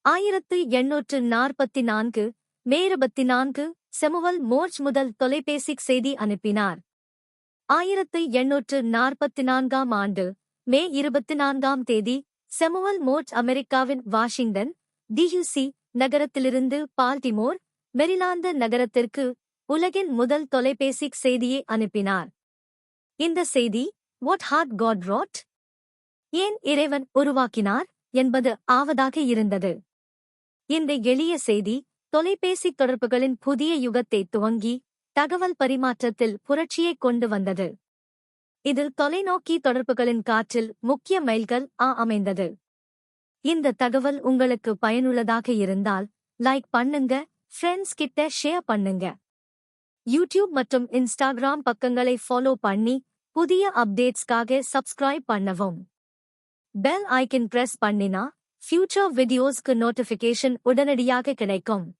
1844 மே 24 செமுவல் மோர்ச் முதல் தொலைபேசி செய்தி அனுப்பினார். 1844 ஆண்டு மே 24 தேதி செமுவல் மோர்ச் அமெரிக்காவின் வாஷிங்டன், டி.சி. நகரத்திலிருந்து பால்டிமோர், மெரிலாந்து நகரத்திற்கு உலகின் முதல் தொலைபேசி செய்தியை அனுப்பினார். இந்த செய்தி வாட் ஹாட் காட் ரோட், ஏன் இறைவன் உருவாக்கினார் என்பது ஆவதாக இருந்தது. இந்த எளிய செய்தி தொலைபேசி தொடர்புகளின் புதிய யுகத்தை துவங்கி தகவல் பரிமாற்றத்தில் புரட்சியைக் கொண்டு வந்தது. இது தொலைநோக்கி தொடர்புகளின் காற்றில் முக்கிய மைல்கல் அமைந்தது. இந்த தகவல் உங்களுக்கு பயனுள்ளதாக இருந்தால் லைக் பண்ணுங்க, ஃப்ரெண்ட்ஸ் கிட்ட ஷேர் பண்ணுங்க. யூடியூப் மற்றும் இன்ஸ்டாகிராம் பக்கங்களை ஃபாலோ பண்ணி புதிய அப்டேட்ஸ்க்காக சப்ஸ்கிரைப் பண்ணவும். பெல் ஐக்கன் பிரஸ் பண்ணினா ஃபியூச்சர் வீடியோஸ்க்கு நோட்டிஃபிகேஷன் உடனடியாக கிடைக்கும்.